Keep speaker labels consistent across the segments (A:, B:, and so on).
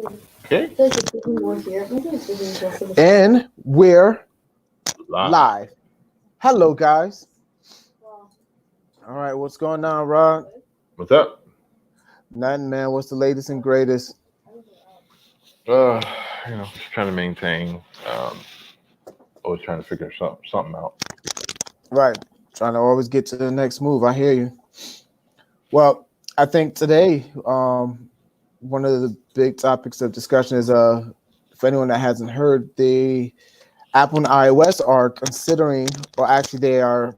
A: Okay.
B: And we're
A: Live.
B: live. Hello, guys. All right, what's going on, Rod?
A: What's up?
B: Nothing, man. What's the latest and greatest?
A: Uh, just trying to maintain. Always trying to figure something out.
B: Right. Trying to always get to the next move. I hear you. Well, I think today, one of the big topics of discussion is for anyone that hasn't heard, the Apple and iOS are considering, or actually they are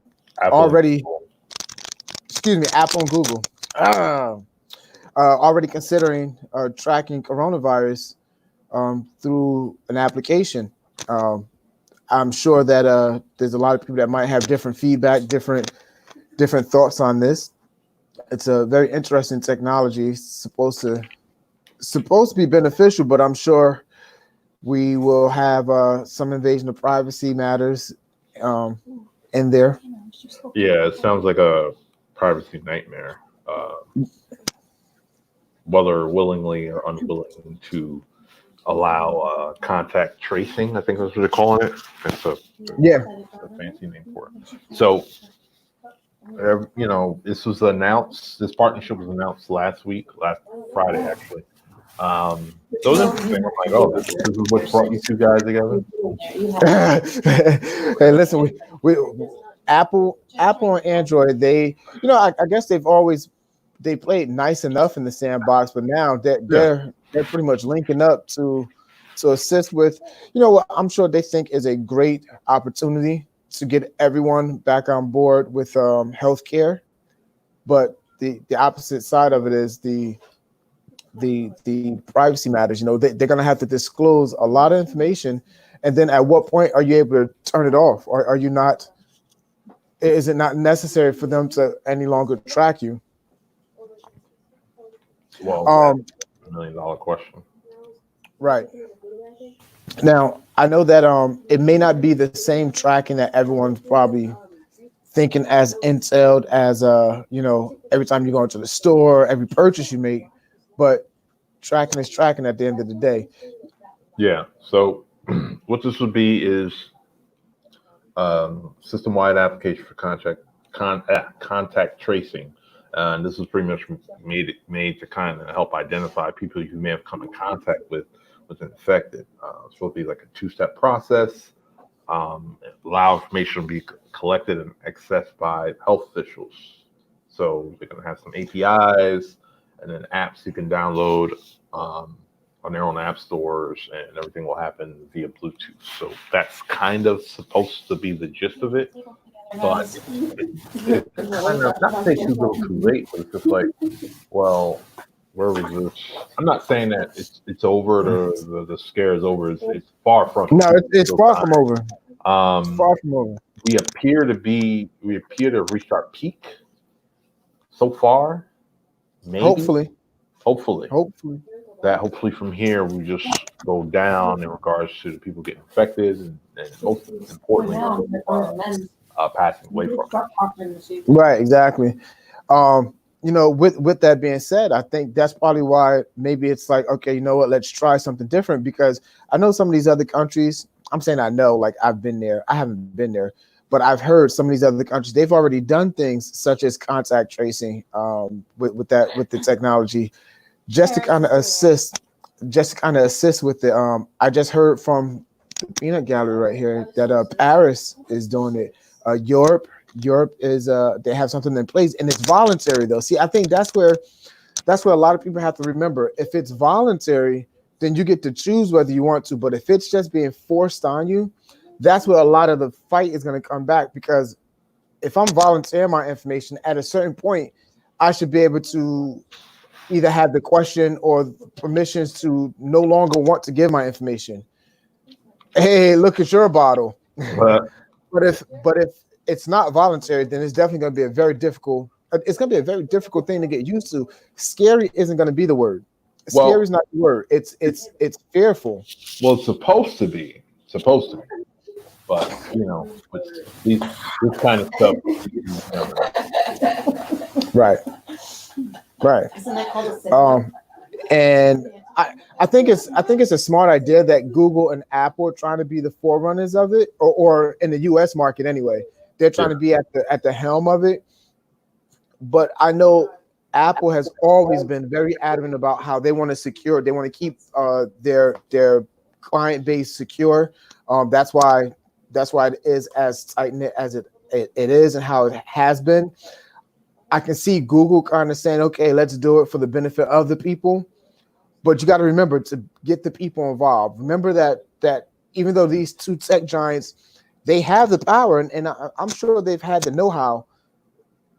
A: Apple and
B: already,
A: Google.
B: excuse me, Apple and Google. Ah, already considering tracking coronavirus through an application. Um, I'm sure that there's a lot of people that might have different feedback, different thoughts on this. It's a very interesting technology. It's supposed to be beneficial, but I'm sure we will have some invasion of privacy matters um, in there.
A: Yeah, it sounds like a privacy nightmare. Whether willingly or unwilling to allow contact tracing, I think that's what they're calling it. That's
B: Yeah,
A: a fancy name for it. So, this was announced. This partnership was announced last Friday, actually. So it was interesting. I'm like, oh, this is what brought you two guys together.
B: hey, listen, we Apple and Android, I guess they played nice enough in the sandbox, but now
A: Yeah,
B: they're pretty much linking up to assist with, what I'm sure they think is a great opportunity to get everyone back on board with healthcare. But the opposite side of it is the privacy matters. They're going to have to disclose a lot of information, and then at what point are you able to turn it off, or are you not? Is it not necessary for them to any longer track you?
A: well, that's
B: Um,
A: a $1 million question.
B: right. Now, I know that it may not be the same tracking that everyone's probably thinking as entailed as every time you go into the store, every purchase you make, but tracking is tracking at the end of the day.
A: Yeah. So, what this would be is system-wide application for contact tracing. And this is pretty much made to kind of help identify people you may have come in contact with infected. It's supposed to be like a two-step process. Allow information to be collected and accessed by health officials. So they're going to have some APIs and then apps you can download on their own app stores, and everything will happen via Bluetooth. So that's kind of supposed to be the gist of it, but it's kind of not to say too little too late, but it's just like, well, where was this? I'm not saying that it's over. The scare is over. It's far from it.
B: No, it's
A: Still
B: far
A: time.
B: from over. It's
A: Um,
B: far from over.
A: we appear to have reached our peak so far. Maybe,
B: Hopefully,
A: hopefully,
B: hopefully.
A: hopefully from here we just go down in regards to the people getting infected and most importantly, passing away from it.
B: Right, exactly. With that being said, I think that's probably why maybe it's like, okay, you know what, let's try something different, because I know some of these other countries, I'm saying I know, like I've been there, I haven't been there, but I've heard some of these other countries, they've already done things such as contact tracing with the technology, just to kind of assist with the I just heard from the peanut gallery right here that Paris is doing it. Europe is they have something in place, and it's voluntary though. See, I think that's where a lot of people have to remember. If it's voluntary, then you get to choose whether you want to. But if it's just being forced on you, that's where a lot of the fight is going to come back. Because if I'm volunteering my information at a certain point, I should be able to either have the question or permissions to no longer want to give my information. Hey, look at your bottle.
A: But
B: But if it's not voluntary, then it's definitely going to be a very difficult. It's going to be a very difficult thing to get used to. Scary isn't going to be the word. Scary
A: well,
B: is not the word. It's fearful.
A: it's supposed to be, but with this kind of stuff, you never know.
B: Right. Right. And I think it's a smart idea that Google and Apple are trying to be the forerunners of it, or in the U.S. market anyway. They're trying to be at the helm of it. But I know Apple has always been very adamant about how they want to keep their client base secure. That's why it is as tight knit as it is and how it has been. I can see Google kind of saying, okay, let's do it for the benefit of the people. But you got to remember to get the people involved. Remember that even though these two tech giants, they have the power, and I'm sure they've had the know-how.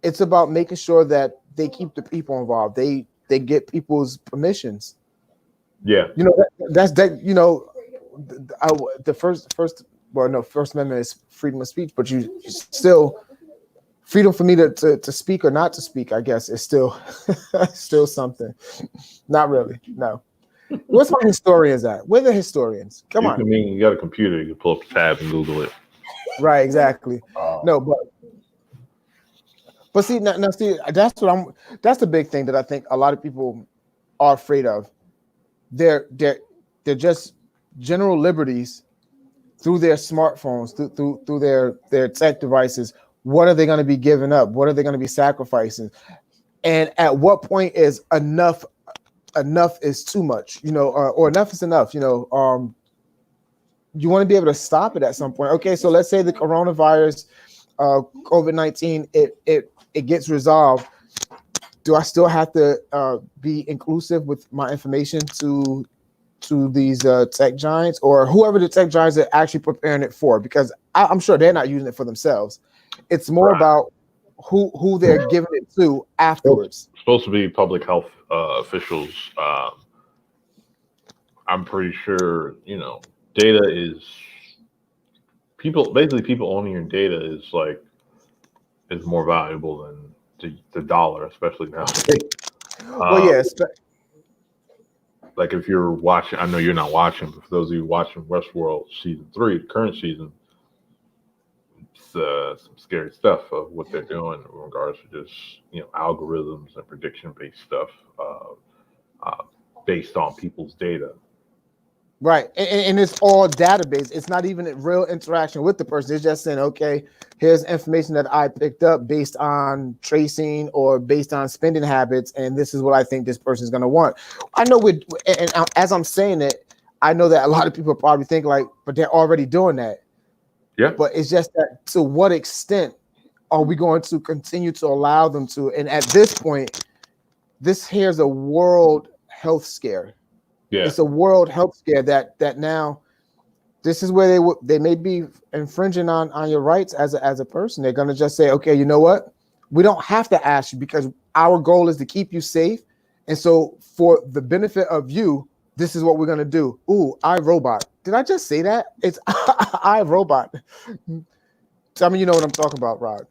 B: It's about making sure that they keep the people involved. They get people's permissions.
A: Yeah,
B: that's the First Amendment is freedom of speech, but you still freedom for me to speak or not to speak, I guess, is still still something. Not really. No. Where's my historians at? Where are the historians? Come on.
A: I mean, you got a computer, you can pull up a tab and Google it.
B: Right, exactly. No, but see, now see, that's the big thing that I think a lot of people are afraid of. They're just general liberties through their smartphones, through their tech devices. What are they going to be giving up? What are they going to be sacrificing? And at what point is enough is too much, or enough is enough, you want to be able to stop it at some point. Okay, so let's say the coronavirus, COVID-19, it gets resolved. Do I still have to be inclusive with my information to these tech giants, or whoever the tech giants are actually preparing it for? Because I'm sure they're not using it for themselves. It's more about who they're giving it to afterwards.
A: It's supposed to be public health officials. I'm pretty sure, data is people owning your data is more valuable than the dollar, especially nowadays.
B: Well, yes.
A: Like if you're watching, I know you're not watching, but for those of you watching Westworld season 3, the current season, it's some scary stuff of what they're doing in regards to just algorithms and prediction-based stuff based on people's data.
B: Right, and it's all database. It's not even a real interaction with the person. It's just saying, okay, here's information that I picked up based on tracing or based on spending habits, and this is what I think this person is going to want. I know and as I'm saying it, I know that a lot of people probably think but they're already doing that.
A: Yeah.
B: But it's just that to what extent are we going to continue to allow them to? And at this point, here's a world health scare. Yeah. It's a world health scare that now this is where they may be infringing on your rights as a person. They're going to just say, okay, you know what? We don't have to ask you because our goal is to keep you safe. And so for the benefit of you, this is what we're going to do. Ooh, iRobot. Did I just say that? It's iRobot. Tell me you know what I'm talking about, Rod.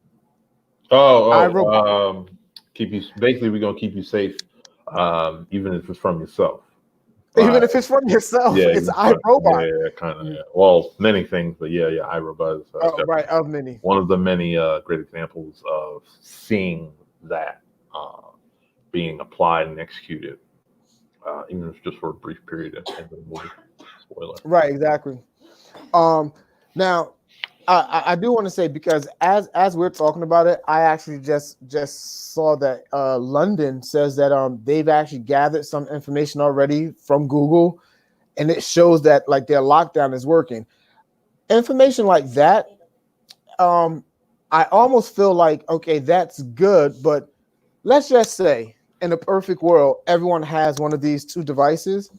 A: iRobot. We're going to keep you safe even if it's from yourself.
B: Even if it's from yourself, it's iRobot.
A: Yeah, kind of. Yeah. Well, many things, but iRobot is
B: of many.
A: One of the many great examples of seeing that being applied and executed, even if it's just for a brief period at the end of the movie. Spoiler.
B: Right, exactly. Now, I do want to say, because as we're talking about it, I actually just saw that London says that they've actually gathered some information already from Google, and it shows that their lockdown is working. Information like that, I almost feel like, okay, that's good, but let's just say in a perfect world, everyone has one of these two devices,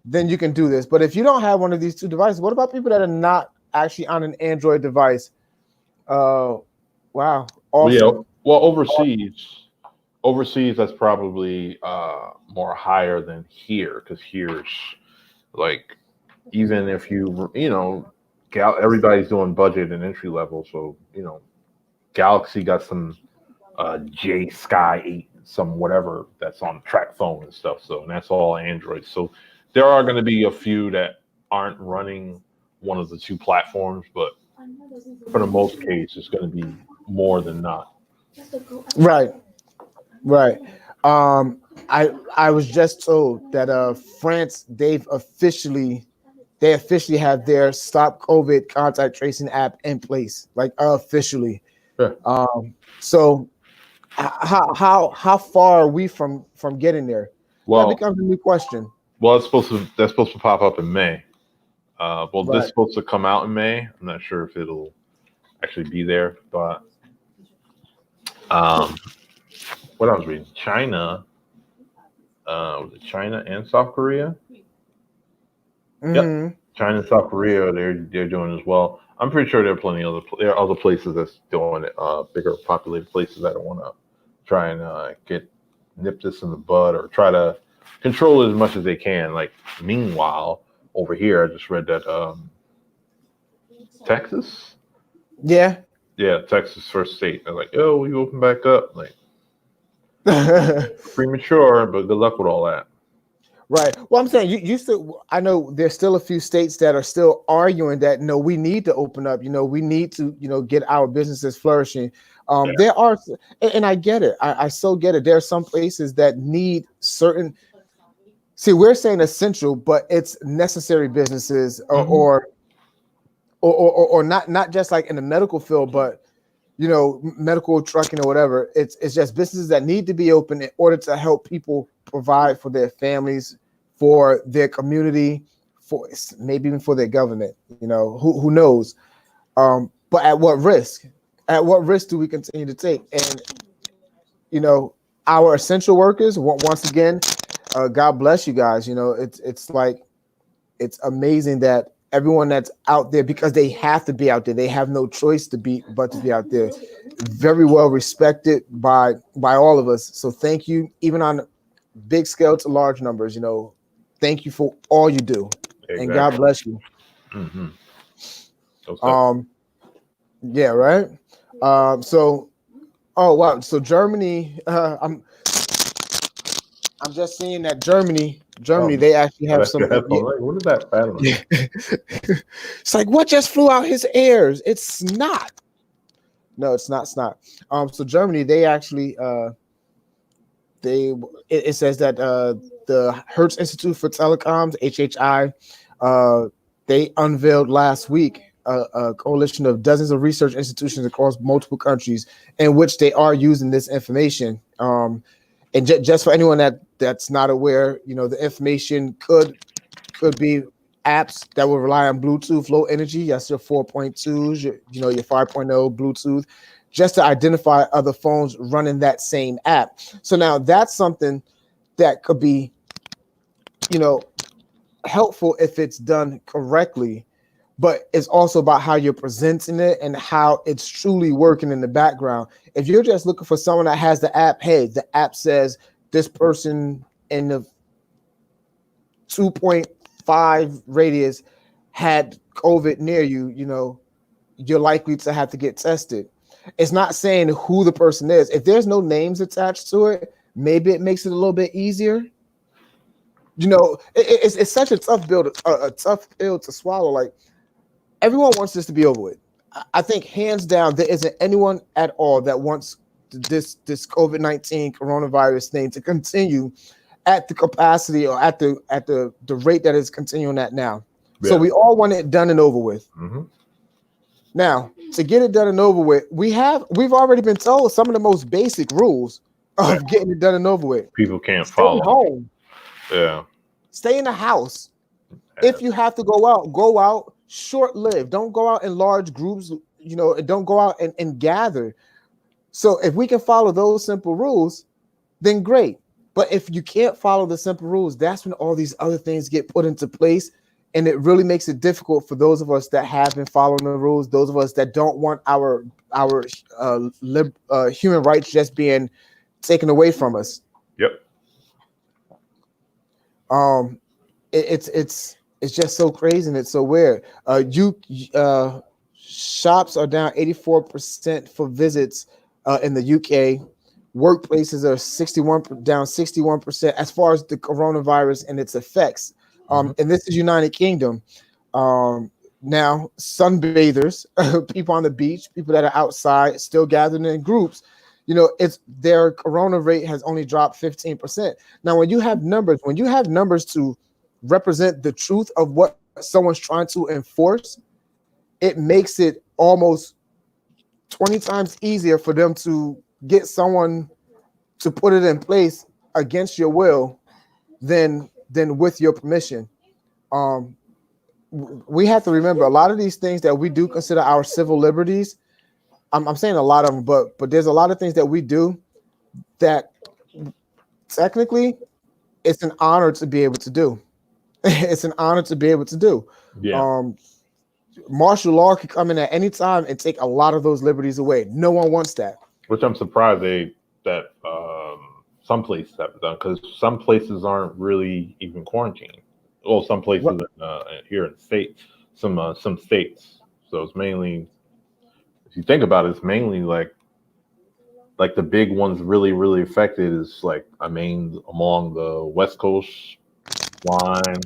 B: then you can do this. But if you don't have one of these two devices, what about people that are not actually on an Android device? Wow. Awesome.
A: Yeah. Well, overseas, that's probably more higher than here, because here's even if everybody's doing budget and entry level. So, Galaxy got some J Sky 8, some whatever that's on track phone and stuff. So, and that's all Android. So there are going to be a few that aren't running one of the two platforms, but for the most case, it's going to be more than not.
B: Right. I was just told that France they officially have their Stop COVID contact tracing app in place, like officially.
A: Yeah.
B: So how far are we from getting there? That
A: Well,
B: becomes a new question.
A: that's supposed to pop up in May. Well, this is
B: Right.
A: supposed to come out in May. I'm not sure if it'll actually be there, but um, what I was reading, China, was it China and South Korea? Yep,
B: Hmm.
A: China and South Korea, they're doing as well. I'm pretty sure there are plenty of there are other places that's doing it, bigger populated places that want to try and get nip this in the bud or try to control it as much as they can. Like meanwhile, over here, I just read that Texas,
B: Yeah.
A: yeah, Texas first state. They're like, oh, we open back up, like premature, but good luck with all that.
B: Right. Well, I'm saying you still. I know there's still a few states that are still arguing that no, we need to open up. We need to get our businesses flourishing.
A: Yeah.
B: There are, and I get it. I so get it. There are some places that need certain. See, we're saying essential, but it's necessary businesses,
A: Mhm.
B: or not just like in the medical field, but medical trucking or whatever. It's just businesses that need to be open in order to help people provide for their families, for their community, for maybe even for their government. Who knows? But at what risk? At what risk do we continue to take? And our essential workers. Once again, God bless you guys. It's like it's amazing that everyone that's out there, because they have to be out there, they have no choice but to be out there, very well respected by all of us. So thank you, even on big scale to large numbers. Thank you for all you do, and God
A: Exactly.
B: bless you.
A: Hmm.
B: um yeah, right. So, oh wow, so Germany, I'm just seeing that Germany,
A: Oh,
B: they actually
A: oh,
B: have
A: that's
B: some.
A: your headphone. Like, what is that battling?
B: Yeah. It's like, what just flew out his ears? It's not. No, it's not. It's not. So Germany, they actually, they it says that the Hertz Institute for Telecoms (HHI), they unveiled last week a coalition of dozens of research institutions across multiple countries in which they are using this information. And just for anyone that's not aware, the information could be apps that will rely on Bluetooth Low Energy. That's your 4.2s, your 5.0 Bluetooth, just to identify other phones running that same app. So now that's something that could be, helpful if it's done correctly, but it's also about how you're presenting it and how it's truly working in the background. If you're just looking for someone that has the app, hey, the app says this person in the 2.5 radius had COVID near you, you're likely to have to get tested. It's not saying who the person is. If there's no names attached to it, maybe it makes it a little bit easier. It's such a tough a tough pill to swallow. Like, everyone wants this to be over with. I think hands down, there isn't anyone at all that wants this COVID-19 coronavirus thing to continue at the capacity or at the rate that it's continuing at now. So
A: Yeah.
B: we all want it done and over with.
A: Hmm.
B: Now, to get it done and over with, we've already been told some of the most basic rules
A: Yeah.
B: of getting it done and over with.
A: People can't
B: Stay
A: follow.
B: home,
A: Yeah.
B: stay in the house.
A: Yeah.
B: If you have to go out, short-lived. Don't go out in large groups, don't go out and gather. So if we can follow those simple rules, then great. But if you can't follow the simple rules, that's when all these other things get put into place. And it really makes it difficult for those of us that have been following the rules, those of us that don't want our human rights just being taken away from us.
A: Yep.
B: It's just so crazy and it's so weird. Shops are down 84% for visits in the UK. Workplaces are down 61% as far as the coronavirus and its effects. And this is United Kingdom. Now, sunbathers, people on the beach, people that are outside, still gathering in groups. it's their corona rate has only dropped 15%. Now, when you have numbers to represent the truth of what someone's trying to enforce, it makes it almost 20 times easier for them to get someone to put it in place against your will than with your permission. Um, we have to remember a lot of these things that we do consider our civil liberties. I'm saying a lot of them, but there's a lot of things that we do that technically it's an honor to be able to do. It's an honor to be able to do.
A: Yeah.
B: Martial law can come in at any time and take a lot of those liberties away. No one wants that.
A: Which I'm surprised that some places have done, because some places aren't really even quarantining. Well, some places here in the states, some states. So it's mainly, if you think about it, it's mainly like the big ones really affected is like along the West Coast line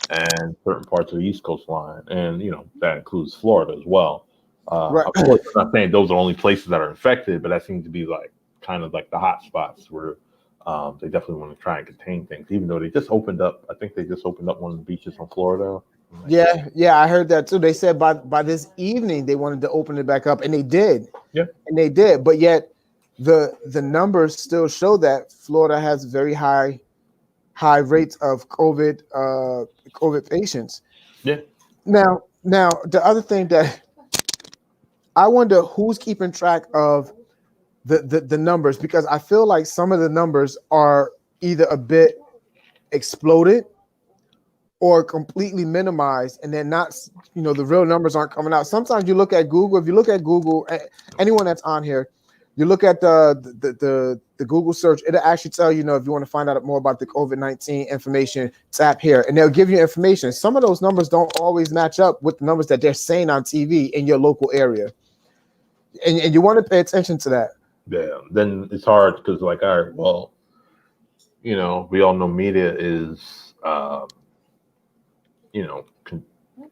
A: and certain parts of the East Coast line, and that includes Florida as well.
B: Right.
A: Of course, I'm not saying those are only places that are infected, but that seems to be like kind of like the hot spots where they definitely want to try and contain things, even though they just opened up. I think they just opened up one of the beaches in Florida.
B: Yeah, I heard that too. They said by this evening they wanted to open it back up, and they did.
A: Yeah,
B: and they did. But yet the numbers still show that Florida has very high rates of COVID patients.
A: Yeah.
B: Now the other thing that I wonder who's keeping track of the numbers, because I feel like some of the numbers are either a bit exploded or completely minimized, and they're not, the real numbers aren't coming out. Sometimes you look at Google. If you look at Google, anyone that's on here, you look at the Google search, it'll actually tell you, if you want to find out more about the COVID-19 information, tap here, and they'll give you information. Some of those numbers don't always match up with the numbers that they're saying on TV in your local area, and you want to pay attention to that.
A: Yeah, then it's hard because, like, all right, well, we all know media is,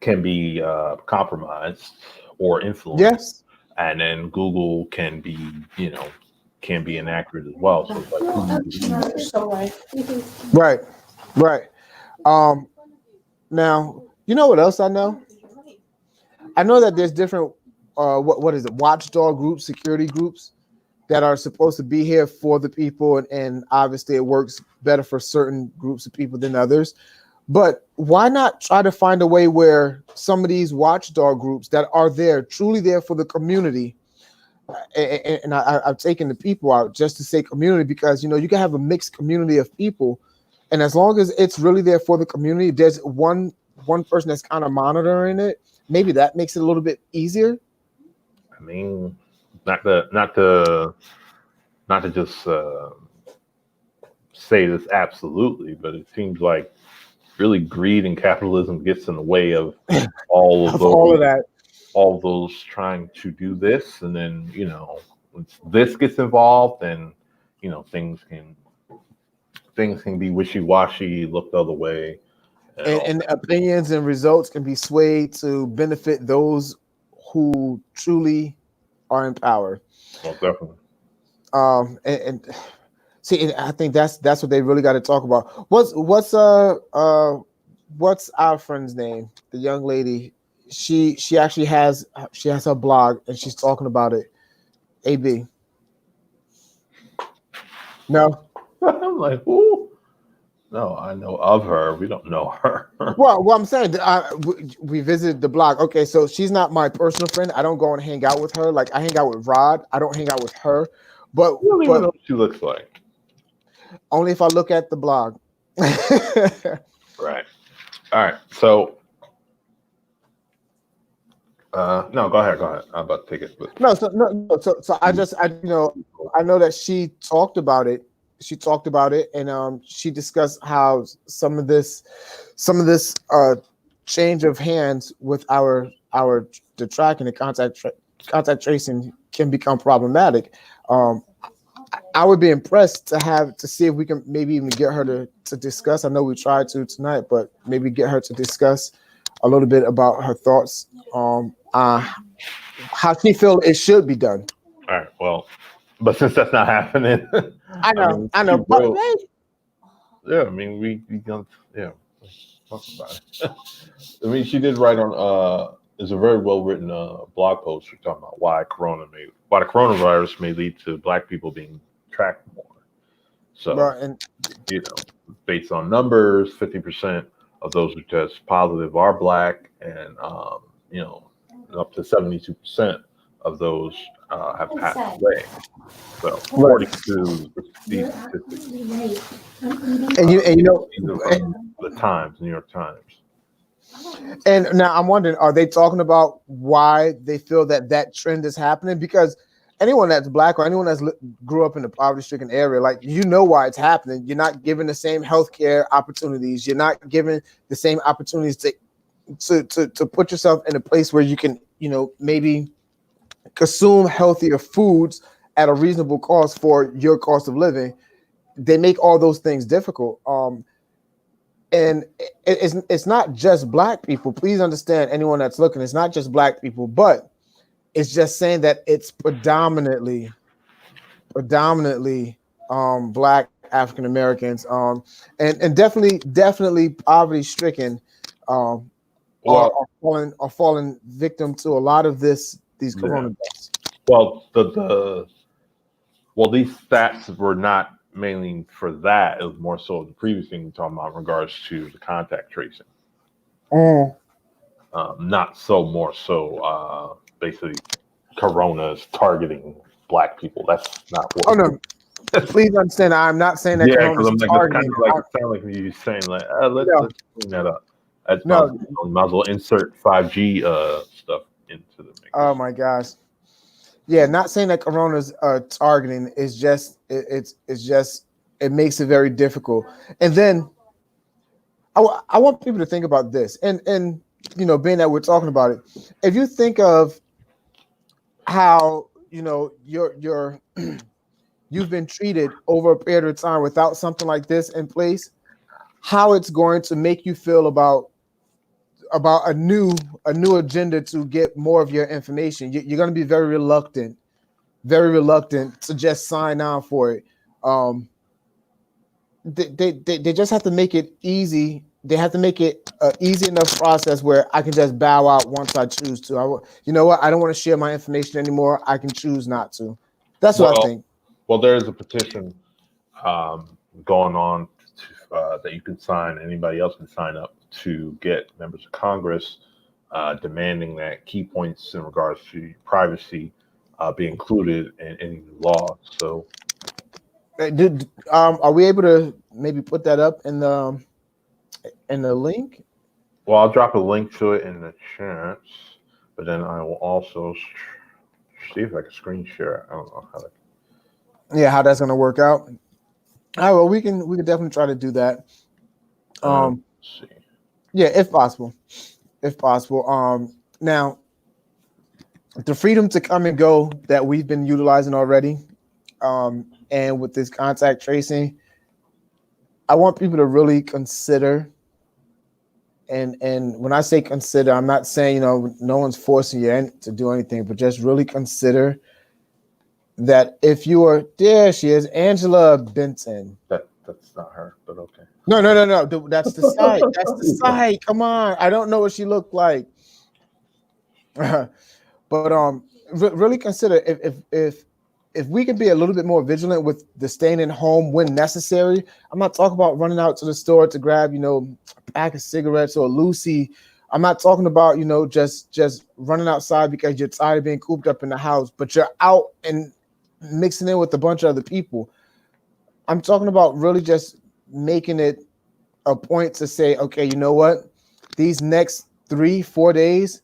A: can be compromised or influenced.
B: Yes.
A: And then Google can be inaccurate as well. So it's
B: like, right. Now, what else I know? I know that there's different, what is it? Watchdog groups, security groups that are supposed to be here for the people. And obviously it works better for certain groups of people than others. But why not try to find a way where some of these watchdog groups that are there, truly there for the community, and I've taken the people out just to say community, because, you can have a mixed community of people. And as long as it's really there for the community, there's one person that's kind of monitoring it. Maybe that makes it a little bit easier.
A: I mean, not to just say this absolutely, but it seems like really greed and capitalism gets in the way of all of those trying to do this. And then, once this gets involved, then, things can be wishy-washy, look the other way.
B: And opinions and results can be swayed to benefit those who truly are in power.
A: Well, definitely.
B: And see, I think that's what they really got to talk about. What's our friend's name? The young lady. She actually has her blog, and she's talking about it. AB. No.
A: I'm like, who? No, I know of her. We don't know her.
B: Well, I'm saying we visited the blog. Okay, so she's not my personal friend. I don't go and hang out with her. Like, I hang out with Rod. I don't hang out with her. But
A: you don't even know what she looks like.
B: Only if I look at the blog.
A: Right. All right. So, no, go ahead. I'm about to take it.
B: No. So I know that she talked about it. And she discussed how some of this change of hands with the tracking and contact tracing can become problematic. I would be impressed to see if we can maybe even get her to discuss. I know we tried to tonight, but maybe get her to discuss a little bit about her thoughts on how she feels it should be done.
A: All right. Well, But since that's not happening,
B: I know, I know.
A: she
B: But
A: wrote,
B: hey,
A: yeah, I mean, we gonna, yeah, talk about it. I mean, she did write on, it's a very well written blog post talking about why the coronavirus may lead to black people being tracked more. So,
B: bro, and
A: you know, based on numbers, 50% of those who test positive are black, and you know, up to 72% of those have passed away. So,
B: right,
A: according to these statistics,
B: and you know,
A: these are from the Times, New York Times.
B: and now I'm wondering, are they talking about why they feel that that trend is happening? Because anyone that's black or anyone that's grew up in a poverty-stricken area, like you know why it's happening. You're not given the same healthcare opportunities. You're not given the same opportunities to put yourself in a place where you can, you know, maybe consume healthier foods at a reasonable cost for your cost of living. They make all those things difficult. And it's not just black people. Please understand, anyone that's looking, it's not just black people, but it's just saying that it's predominantly black African Americans, and definitely poverty stricken, um,
A: Well,
B: are falling victim to a lot of these
A: yeah.
B: corona deaths.
A: Well, these stats were not mainly for that. It was more so the previous thing we talking about in regards to the contact tracing.
B: Mm.
A: Not so more so basically Corona is targeting black people. That's not
B: Oh
A: what.
B: no, please understand. I'm not saying that
A: Yeah,
B: corona
A: because
B: is
A: I'm like that's kind
B: targeting.
A: of like it sounds like you saying like
B: No,
A: let's clean that up. That's
B: no.
A: might as well insert 5G stuff into the
B: Oh
A: mix.
B: my gosh. Yeah, not saying that corona's targeting. It's just it's just it makes it very difficult. And then I want people to think about this. And you know, being that we're talking about it, if you think of how you know your you've been treated over a period of time without something like this in place, how it's going to make you feel about a new agenda to get more of your information. You're going to be very reluctant to just sign on for it. Um, they just have to make it easy. They have to make it an easy enough process where I can just bow out once I choose to. You know what? I don't want to share my information anymore. I can choose not to. That's what I
A: Well,
B: think.
A: there is a petition going on that you can sign. Anybody else can sign up to get members of Congress demanding that key points in regards to privacy be included in any law. So,
B: Are we able to maybe put that up in the link?
A: well, I'll drop a link to it in the chat, but then I will also see if I can screen share. I don't know how to.
B: Yeah, how that's going to work out. All right, well, we can definitely try to do that.
A: Let's see.
B: Yeah, if possible, if possible. Now the freedom to come and go that we've been utilizing already, and with this contact tracing, I want people to really consider. And when I say consider, I'm not saying, you know, no one's forcing you to do anything, but just really consider that if you are there, she is Angela Benton.
A: That's not her, but okay.
B: No. That's the site. That's the site. Come on. I don't know what she looked like. But really consider if we can be a little bit more vigilant with the staying in home when necessary. I'm not talking about running out to the store to grab, you know, a pack of cigarettes or Lucy. I'm not talking about, you know, just running outside because you're tired of being cooped up in the house, but you're out and mixing in with a bunch of other people. I'm talking about really just making it a point to say, okay, you know what? These next 3-4 days,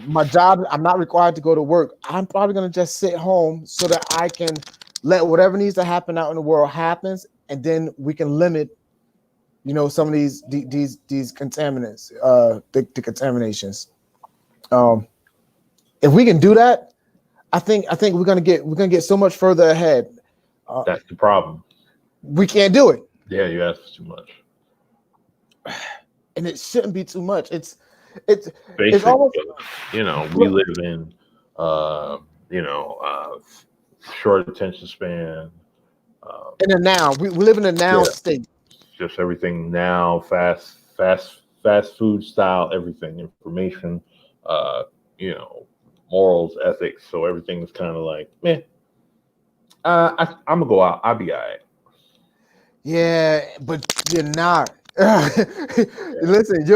B: my job, I'm not required to go to work. I'm probably going to just sit home so that I can let whatever needs to happen out in the world happens, and then we can limit, you know, some of these contaminants, the contaminations. If we can do that, I think we're gonna get so much further ahead.
A: That's the problem.
B: We can't do it.
A: Yeah, you asked too much.
B: And it shouldn't be too much. It's
A: Basically,
B: almost,
A: you know, we live in, you know, short attention span.
B: In the now, we live in a now
A: Yeah.
B: state.
A: Just everything now, fast food style, everything, information, uh, you know, morals, ethics. So everything is kind of like, meh. I'm gonna go out. I'll be all right.
B: Yeah, but you're not. Listen,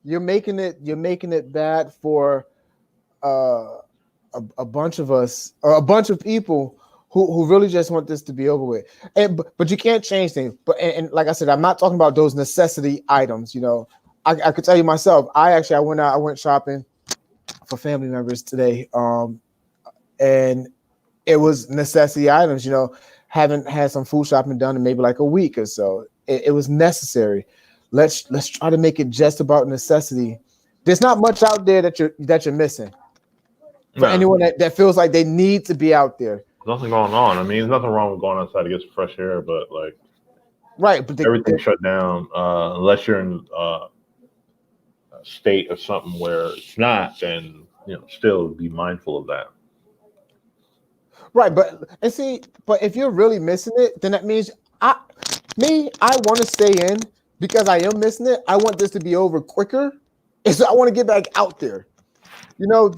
B: you're making it bad for uh, a bunch of us or a bunch of people who really just want this to be over with. And but you can't change things. But and like I said, I'm not talking about those necessity items. You know, I could tell you myself. I went shopping for family members today. And it was necessity items. You know, haven't had some food shopping done in maybe like a week or so. It was necessary. Let's try to make it just about necessity. There's not much out there that you're missing. For anyone that feels like they need to be out there.
A: Nothing going on. I mean, there's nothing wrong with going outside to get some fresh air, but like,
B: right, but
A: everything's shut down unless you're in a state of something where it's not. Then still be mindful of that.
B: Right, but if you're really missing it, then that means I want to stay in because I am missing it. I want this to be over quicker, and so I want to get back out there. You know,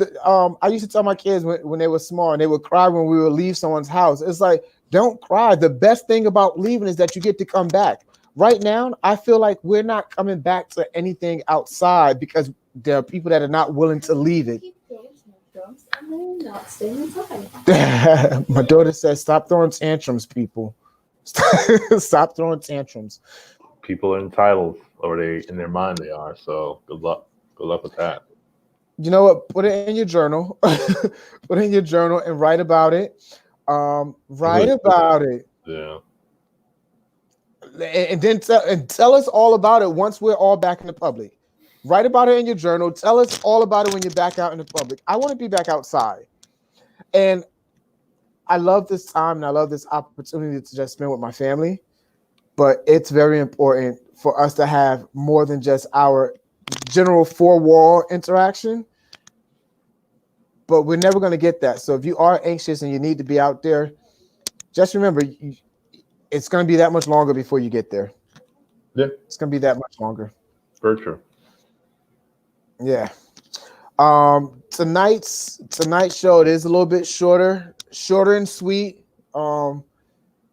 B: I used to tell my kids when they were small and they would cry when we would leave someone's house. It's like, don't cry. The best thing about leaving is that you get to come back. Right now, I feel like we're not coming back to anything outside because there are people that are not willing to leave it.
C: And they're not staying inside.
B: My daughter says, stop throwing tantrums, people. Stop throwing tantrums.
A: People are entitled, or they in their mind they are. So good luck. Good luck with that.
B: You know what? Put it in your journal. Put it in your journal and write about it. Write about it.
A: Yeah.
B: And then tell us all about it once we're all back in the public. Write about it in your journal. Tell us all about it when you're back out in the public. I want to be back outside. And I love this time and I love this opportunity to just spend with my family. But it's very important for us to have more than just our general four-wall interaction. But we're never going to get that. So if you are anxious and you need to be out there, just remember, it's going to be that much longer before you get there.
A: Yeah.
B: It's going to be that much longer.
A: Very true.
B: Yeah. Tonight's show, it is a little bit shorter and sweet. And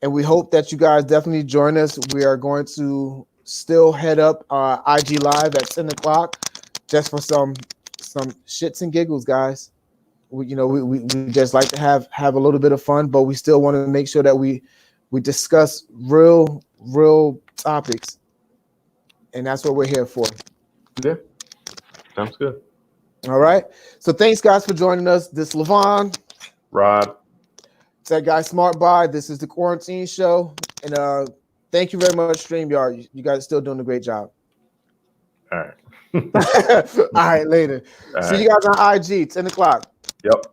B: we hope that you guys definitely join us. We are going to still head up IG Live at 10 o'clock just for some shits and giggles, guys. We just like to have a little bit of fun, but we still want to make sure that we discuss real topics. And that's what we're here for.
A: Yeah. Sounds good.
B: All right. So thanks, guys, for joining us. This is Levon.
A: Rod.
B: Tech Guy Smart Buy. This is the Quarantine Show. And thank you very much, StreamYard. You guys are still doing a great job.
A: All right.
B: All right, later. See you guys on IG, 10 o'clock.
A: Yep.